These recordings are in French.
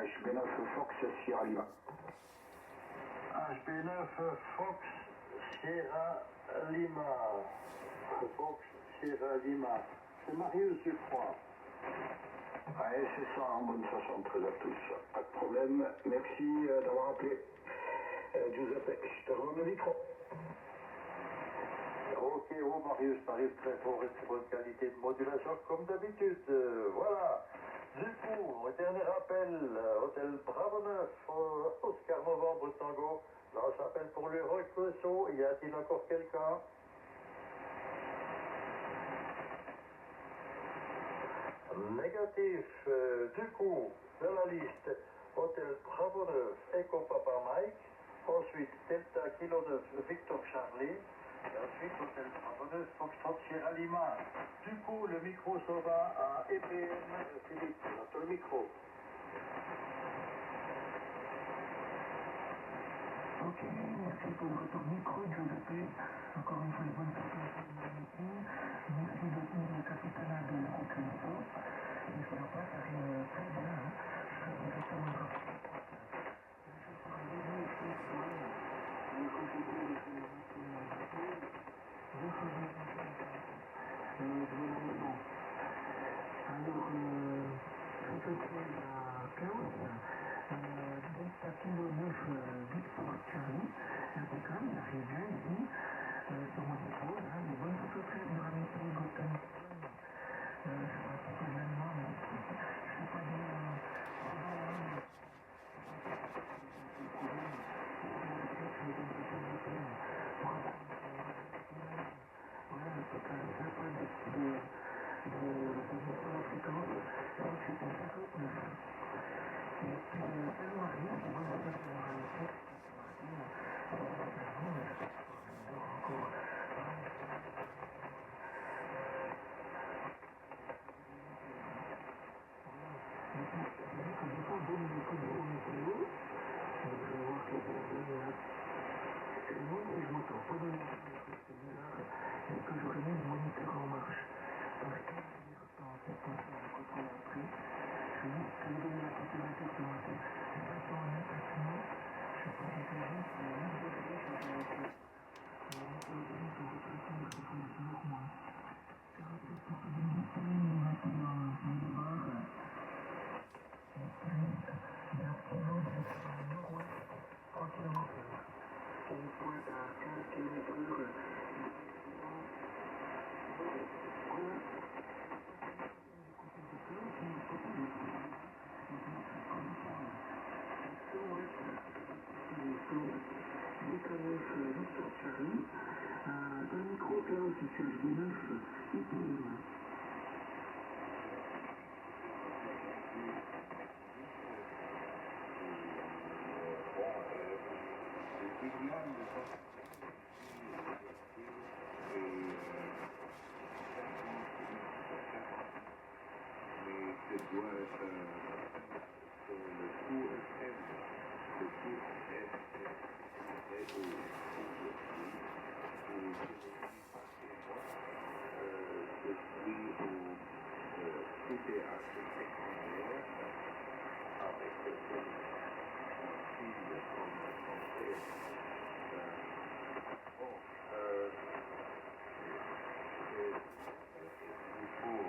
HB9 Fox Sierra Lima. HB9 Fox Sierra Lima. Fox Sierra Lima. C'est Marius, je crois. Ouais, c'est ça, en bonne 73 à tous. Pas de problème. Merci d'avoir appelé. Giuseppe, je te remets le micro. Ok, Marius, t'arrives très fort et très bonne qualité de modulation comme d'habitude. Voilà. Du coup, dernier appel, hôtel Bravo 9, Oscar Novembre Tango. Là, on s'appelle pour le Rocosso. Y a-t-il encore quelqu'un? Négatif. Du coup, de la liste, hôtel Bravo 9, Echo Papa Mike. Ensuite, Delta Kilo 9, Victor Charlie. Et ensuite, hôtel Bravo 9, Foxtrot Sierra Lima. Du coup, le micro s'en va à EPM Philippe. Notre micro. Ok, merci pour votre micro, Giuseppe. Encore une fois, bonne continuité. Merci de tenir le capitaine de Roquenso. Et ça passe, ça arrive très bien. Je serai directement rapide. Je serai dédié ce soir. Les compétences de sécurité. Je ferai bon. Alors, cet hôtel à Klaus. Delta Kilo 9 Victor Charlie, impeccable, il arrive bien ici, sur mon épaule, des bonnes photos très dramatiques, Gotham. Je ne sais pas pourquoi je l'aime moi, mais je sais pas bien. Voilà, un total sympa de fréquence, donc c'est un 59. Et puis, elle m'arrive, moi je sais que moralité, encore. Je pas donner des coups de haut météo, donc je vais voir ce que ça donne là. C'est bon, et je m'entends pas donner c'est bizarre, et que je remets le moniteur en marche. Parce que dans cette tension de contrôle après, je vais donner la température ce matin. Je ne sais pas en attachement, je peux dire juste 8 degrés, je vais avec le moniteur de pression de refroidissement normal. C'est rapide pour se démonter, maintenant, on démarre. Et puis, directement direction nord-ouest, 3 km/h. Et une pointe à 15 km/h. Victor Charlie, dans le micro Klaus sur HB9, IPM. Doit être sur le cours FM, le cours je suis au CPH sectionnaire avec quelques filles comme frère. Bon, il faut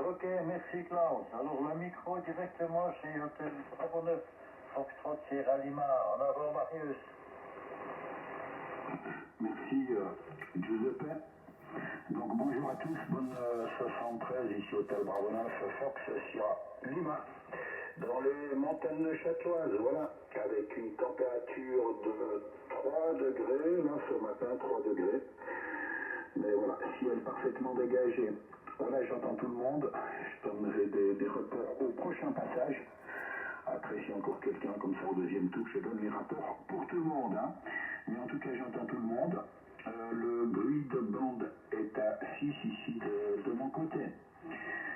Ok, merci Klaus. Alors le micro directement chez Hôtel Bravo 9, Foxtrot Sierra Lima. En avant Marius. Merci Giuseppe. Donc bonjour à tous, bonne 73 ici Hôtel Bravo 9 Fox Sierra Lima. Dans les montagnes châteloises, voilà, avec une température de 3 degrés, là ce matin 3 degrés. Mais voilà, ciel parfaitement dégagé. Voilà, j'entends tout le monde. Je donnerai des reports au prochain passage. Après, si encore quelqu'un comme ça au deuxième tour, je donne les rapports pour tout le monde. Hein. Mais en tout cas, j'entends tout le monde. 6 ici de mon côté.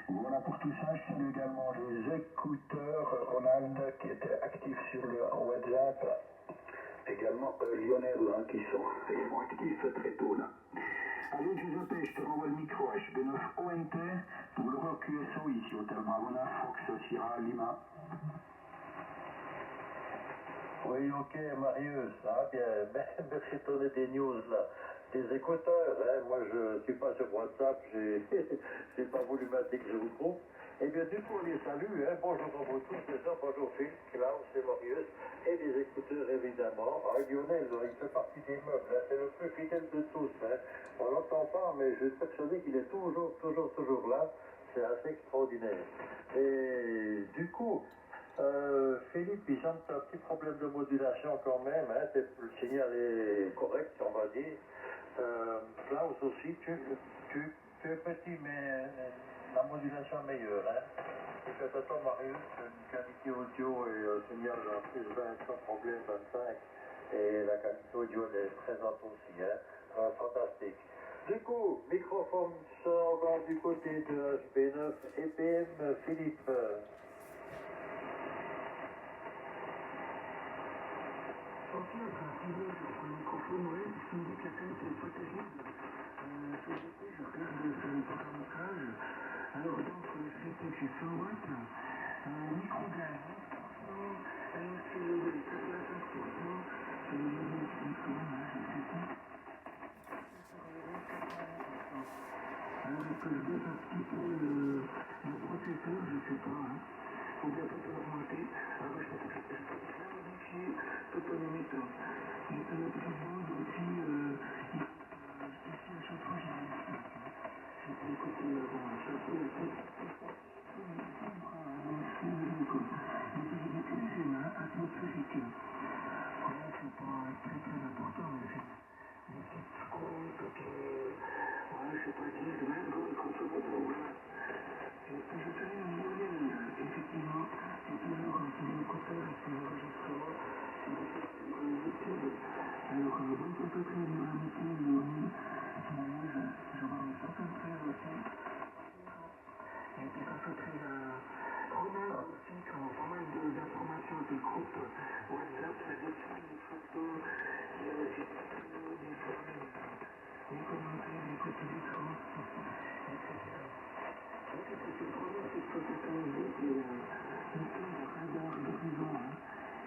Voilà pour tout ça. Je salue également les écouteurs Ronald qui étaient actifs sur le WhatsApp. Également Lionel hein, qui sont actifs très tôt là. Allez Giuseppe, je te renvoie le micro. HB9 ONT pour le rock QSO ici Hôtel Bravona, Fox Sierra Lima. Oui, ok, Marius, ah bien, merci de donner des news là. Des écouteurs, hein, moi je suis pas sur WhatsApp, j'ai pas voulu m'intégrer au groupe. Eh bien, du coup, on les salue, hein. Bonjour à vous tous, déjà, bonjour Phil, Klaus et Marius, et les écouteurs évidemment. Ah, Lionel, il fait partie des meubles, hein. C'est le plus fidèle de tous, hein. On l'entend pas, mais je suis persuadé qu'il est toujours là. C'est assez extraordinaire. Et du coup, Philippe, il semble un petit problème de modulation quand même, hein. Le signal est correct, on va dire. Klaus aussi, tu es petit, mais la modulation est meilleure. Hein. Et faites attention, Marius, une qualité audio et un signal en plus 20 sans problème, 25. Et la qualité audio elle est présente aussi. Hein. Fantastique. Du coup, microphone sort du côté de HB9 et PM Philippe. Ok, sur le microphone, ouais, je me dis que la qualité n'est pas terrible. Je regarde sur le paramétrage. Alors donc, c'était chez 100 watts. Micro gaz, franchement, c'est le franchement, c'est le micro, j'ai fait ça. Alors, est-ce que je baisse un petit peu le processeur, je sais pas, hein. Faut bien peut-être augmenter. Alors, je peux modifier peut-être le méthode. J'ai un autre mode aussi, ici à chaque fois j'ai un j'ai pris le côté avant, à chaque fois, atmosphérique. Voilà, c'est pas très important, mais c'est des petites comptes, voilà, je sais pas dire, 20 volts, consommateurs, voilà. Et puis je tenais un modèle, effectivement, c'est toujours un petit écouteur et puis l'enregistrement, c'est des choses sur YouTube. Alors, bonne température de la météo, je vais me concentrer aussi. Et puis concentrer la Ronald aussi, qui ont pas mal d'informations des groupes WhatsApp, c'est-à-dire des photos, il y a aussi des forums, des commentaires, des petits écrans, etc. Donc, c'était vraiment cette photo qui est une sorte de radar d'horizon, hein,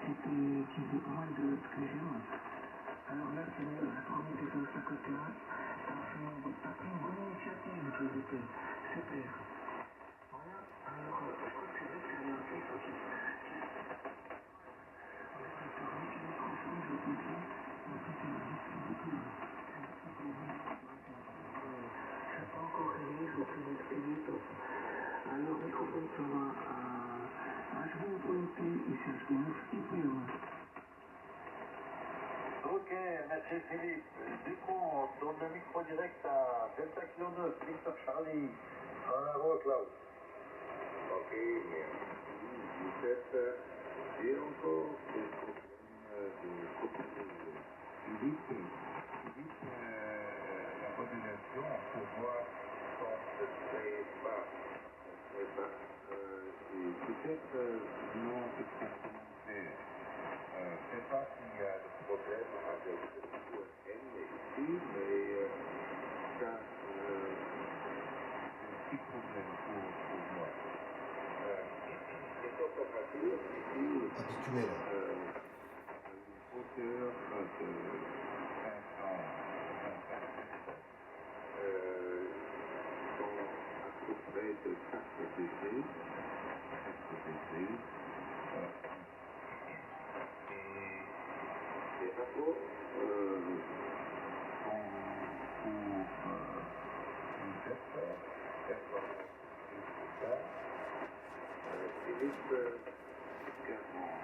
qui faisait pas mal d'exclusions. Alors là, c'est mieux, la première des choses à côté là, t'as pris une bonne initiative, Giuseppe, super. Voilà, alors je crois que c'est vrai que c'est un peu ça qui on va faire un petit microphone, je comprends, en fait il m'a dit que c'est beaucoup. Je n'ai pas encore réglé, je vais très vite Philippe. Alors microphone ça va à HB9 ici HB9 IPM. Ok, merci Philippe. Du coup, on donne le micro direct à Delta Kilo 9, Victor Charlie. En avant, Klaus. Ok, merci. Vous êtes et encore des problèmes de copilote. Philippe, la modulation, pour moi, semble très bas. Très bas. Et peut-être, non, c'est ce que vous faire. Je ne sais pas s'il y a de problème avec le QSM ici, mais ça, c'est un petit problème pour moi. Les températures ici, habituel. une hauteur de 525 sont à peu près de 4 degrés. 4 degrés. Les rapports sont pour une personne, Philippe Garand.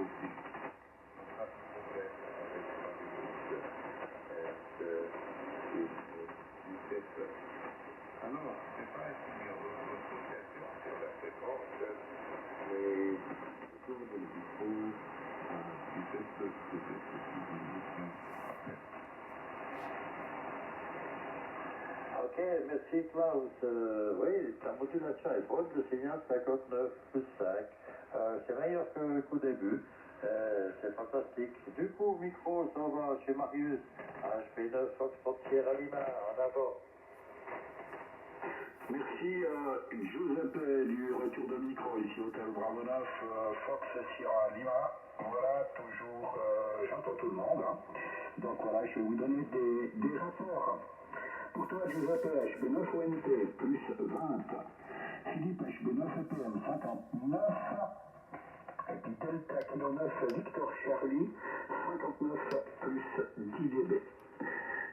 Aussi. On a un problème avec alors, ce n'est pas une association sur la fréquence, mais autour du discours merci Klaus. Oui, ta modulation est bonne, le signal 59 plus 5. C'est meilleur qu'au début. C'est fantastique. Du coup, micro, ça va chez Marius. HP9 Foxtrot Sierra Lima, en avant. Merci Giuseppe du retour de micro ici Hôtel Bravo 9, Fox Sierra Lima. Voilà, toujours, j'entends tout le monde. Hein. Donc voilà, je vais vous donner des rapports. Pour toi, Giuseppe, HB9 ONT plus 20. Philippe, HB9 EPM 59. Et puis Delta Kilo 9 Victor Charlie 59 plus 10 dB.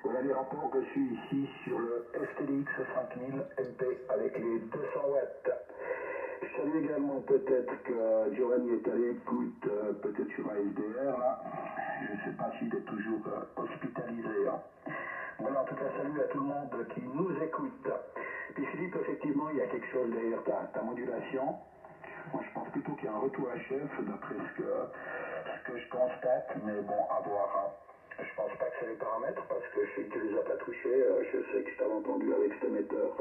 Voilà les rapports que je suis ici sur le STLX 5000 MP avec les 200 watts. Je salue également peut-être que Giovanni est à l'écoute, peut-être sur ASDR là. Je ne sais pas s'il est toujours hospitalisé. Hein. Voilà, en tout cas, salut à tout le monde qui nous écoute. Puis Philippe, effectivement, il y a quelque chose derrière ta modulation. Moi, je pense plutôt qu'il y a un retour à chef, d'après ce que je constate, mais bon, à voir. Hein. Je pense pas que c'est les paramètres, parce que je sais que tu les as pas touchés. Je sais que je t'avais entendu avec cet émetteur,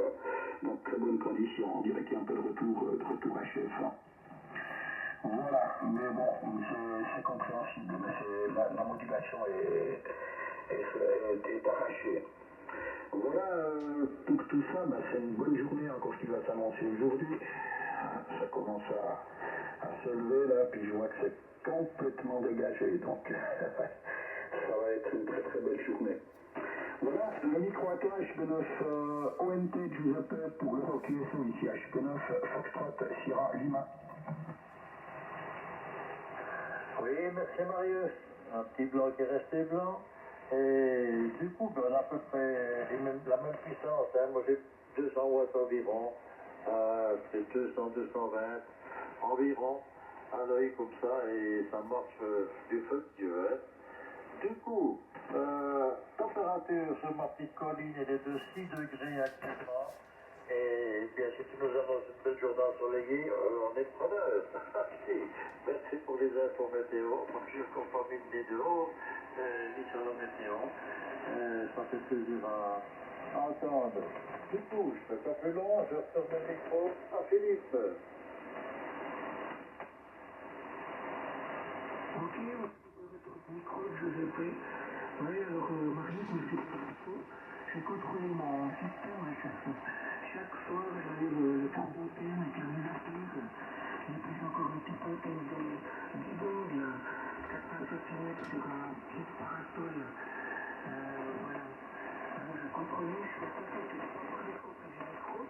donc très bonne condition. On dirait qu'il y a un peu de retour à chef. Hein. Voilà, mais bon, c'est compréhensible, mais la modulation est arrachée. Voilà, pour tout ça, c'est une bonne journée encore qui va s'annoncer aujourd'hui. Ça commence à s'élever là, puis je vois que c'est complètement dégagé, donc ça va être une très très belle journée. Voilà, le micro à toi, HP9 ONT Giuseppe pour l'Euro QSO ici, HP9 Foxtrot Sierra Lima. Oui, merci Marius. Un petit blanc qui est resté blanc. Et du coup, on a à peu près la même puissance. Hein. Moi, j'ai 200 watts environ. C'est 200, 220 environ. À l'œil comme ça, et ça marche du feu de Dieu. Hein. Du coup, température sur ma petite colline, elle est de 6 degrés actuellement. Et bien, si tu nous annonces une belle journée ensoleillée, on est preneur. Merci pour les infos météo. Moi, je conforme les dehors, ni sur la météo. Ça fait plaisir à entendre. Du coup, je ne fais pas plus long, je retourne le micro à Philippe. Ok, micro de Giuseppe. Oui, alors Marius, je sais pas trop. J'ai contrôlé mon système à chaque soir, j'avais le turbo PM avec la musique. J'ai pris encore une petite antenne de bidon, 4 cm sur un petit parasol. Voilà. Alors j'ai contrôlé, je suis content que j'ai pas parlé trop près du micro.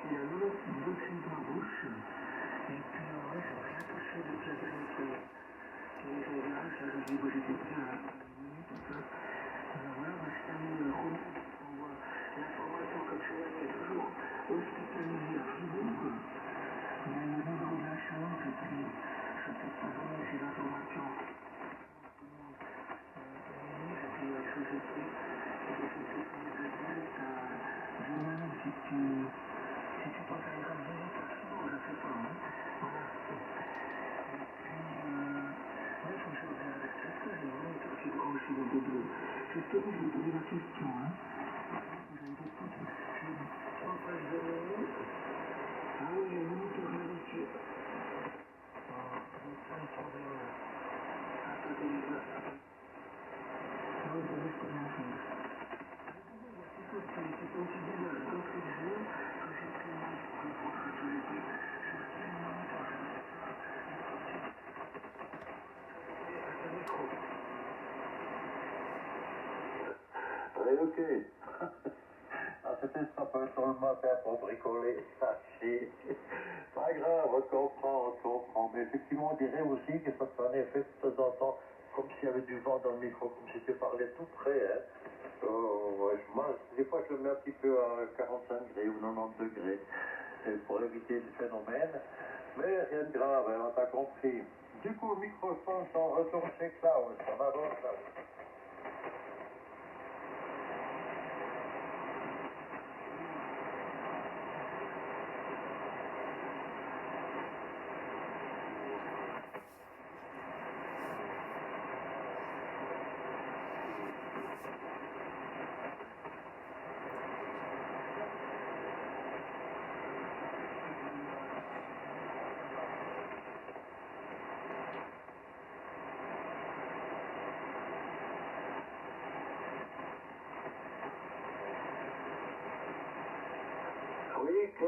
Il a le boxé de ma bouche. Et puis ouais, j'ai rien touché depuis la dernière fois. Et je regarde, je me dis, j'étais pris à 1 minute, tout ça. Voilà, je termine le roman. On voit l'information comme je l'ai est toujours hospitalisé à Fribourg. Mais le niveau de la chose, et puis je ne peux pas donner ces informations. Tout le monde et puis je sais plus. Et je sais plus comment ça s'appelle. Je me demande si tu penses à une grande visite à Fribourg, je ne sais pas. Hein. Voilà. Et puis, il faut que je regarde avec ça. J'ai vraiment été aussi branché dans des bleus. Justement, je vais poser la question. Hein. J'avais des petites. Je vais en face de nous. Ah oui, il y a une moteur là-dessus. Ça me semble. Attendez, les gars. Ah oui, c'est juste bien fait. C'est aussi bizarre. D'entrée de jeu, que j'ai pris une marque pour le prochain tous les pays. Je vais tirer mon moteur, je ne sais pas. Un micro. Allez, ok. Ah, c'était ça peut sur le matin pour bricoler. Ah, si. Pas grave, on comprend. Mais effectivement, on dirait aussi que ça fait un effet de temps en temps, comme s'il y avait du vent dans le micro, comme si tu parlais tout près. Hein. Ouais, des fois, je le mets un petit peu à 45 degrés ou 90 degrés pour éviter le phénomène. Mais rien de grave, hein, on t'a compris. Du coup, le microphone, on retourne chez Klaus. On avance là.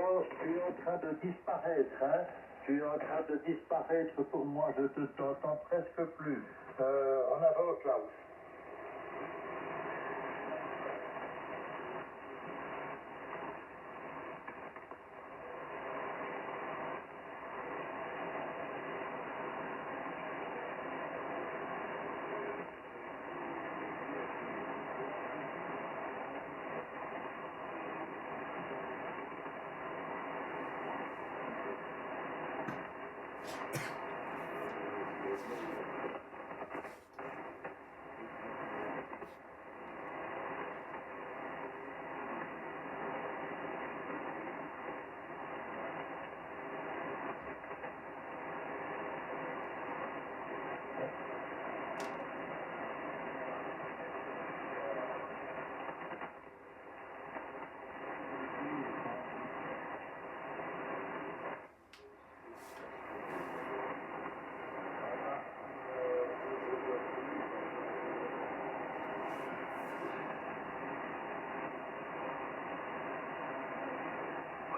Carlos, tu es en train de disparaître, hein? Tu es en train de disparaître pour moi, je te t'entends presque plus. En avant, Klaus.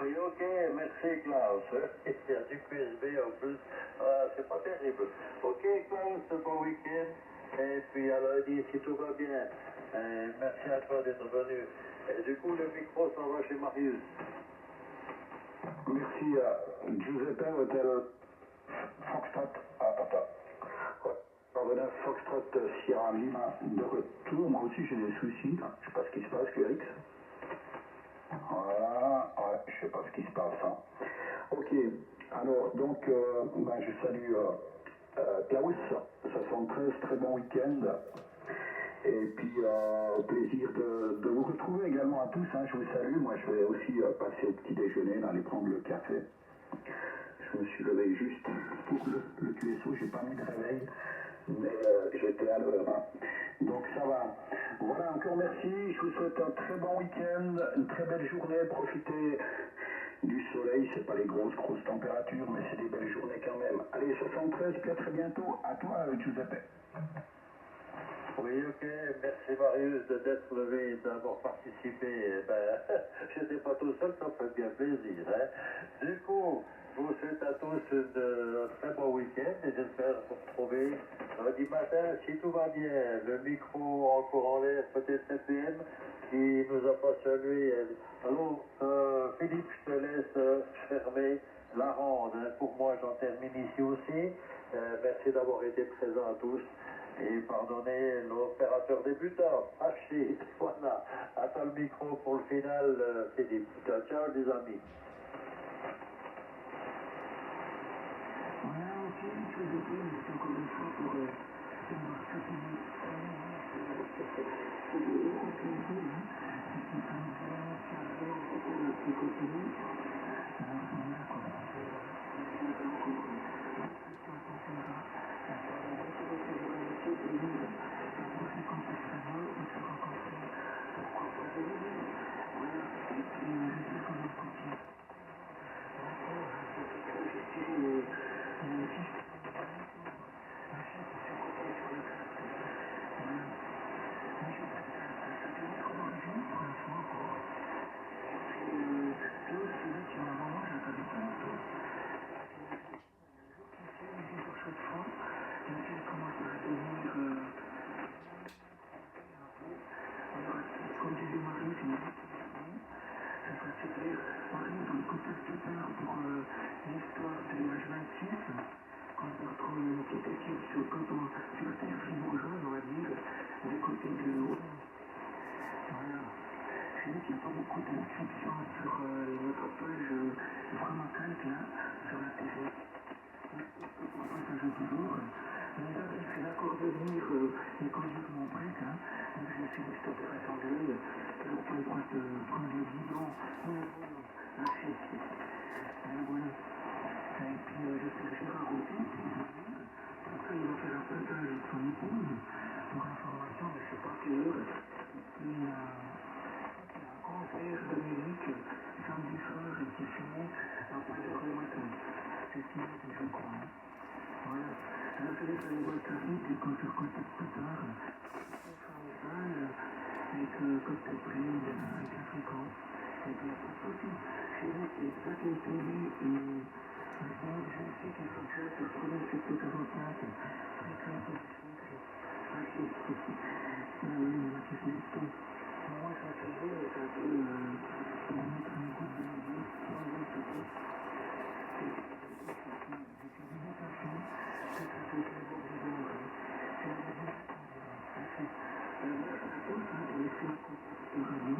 Oui, ok, merci Klaus. Il y a du QSB en plus. Ah, c'est pas terrible. Ok Klaus, bon week-end. Et puis à lundi si tout va bien. Merci à toi d'être venu. Et du coup, le micro s'en va chez Marius. Merci à Giuseppe, hôtel Foxtrot. Pardonnez, Foxtrot Sierra Lima de retour. Moi aussi j'ai des soucis. Je sais pas ce qui se passe, QRX. Voilà, ouais, je sais pas ce qui se passe. Hein. Ok, alors donc je salue Klaus, 73, très bon week-end. Et puis au plaisir de vous retrouver également à tous. Hein, je vous salue. Moi je vais aussi passer au petit déjeuner, aller prendre le café. Je me suis levé juste pour le QSO, j'ai pas mis de réveil, mais j'étais à l'heure. Hein. Donc ça va. Voilà, encore merci. Je vous souhaite un très bon week-end, une très belle journée. Profitez du soleil. C'est pas les grosses températures, mais c'est des belles journées quand même. Allez, 73, puis à très bientôt. À toi, Giuseppe. Oui, ok, merci Marius d'être levé et d'avoir participé. Je n'étais pas tout seul, ça fait bien plaisir. Hein. Du coup, je vous souhaite à tous un très bon week-end et j'espère vous retrouver lundi matin, si tout va bien. Le micro encore en l'air, peut-être 7 PM, qui nous a pas salué. Alors, Philippe, je te laisse fermer la ronde. Hein. Pour moi, j'en termine ici aussi. Merci d'avoir été présents à tous. Et pardonnez l'opérateur débutant, Hachi, voilà, attends le micro pour le final, Philippe. Ciao, ciao les amis. Voilà, ok, je suis désolé, merci encore une fois pour avoir soutenu. C'est de haut en plaisir, hein. Et puis ça nous fait pour le petit continu. Alors, voilà quoi. Merci encore. Question à concernera. Comme disait Marie, c'est une ça serait super. Marie, dans le contexte de peur pour l'histoire de H26, quand on retrouve une petite équipe sur le canton, sur la terre bourgeoise, on va dire, du côté de l'eau. Voilà. Je sais qu'il n'y a pas beaucoup d'inscriptions sur notre page vraiment calque là, sur la TV. Pour ça, ça joue toujours. Mais là, je suis d'accord de venir et conduire mon break. Hein. Donc, je suis des stoppeurs assemblés. Je n'ai pas le droit de prendre le guidon. Non, lâchez. Voilà. Et puis, j'espère Gérard aussi. Pour ça, il va faire un pointage avec son épouse. Pour information, mais je ne sais pas quelle heure. Il y a un concert de musique samedi soir qui finit à 3h du matin. C'est ce qu'il a dit, je crois. Hein. Voilà. Alors, je laisse aller voir le trafic et quand je recontacte plus tard, je fais un message avec cocktail prix, avec la fréquence. Et puis, il n'y a pas de souci. c'est vrai qu'il y a ça qui est tombé et maintenant je sais qu'il faut que je se retrouve à 7h45 avec un peu de sucre. Ah si, ma question est tombe. Moi ça se fait, c'est un peu pour mettre une goutte de musique, pour un peu de j'ai fait des notations, que ça fait que le bord du ventre. C'est la deuxième ça fait. Ça pose pour laisser un contact de radio.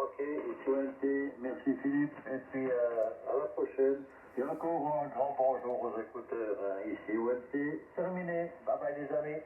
Ok, ici ONT, merci Philippe, et puis à la prochaine. Et encore un grand bonjour aux écouteurs, ici ONT, terminé, bye bye les amis.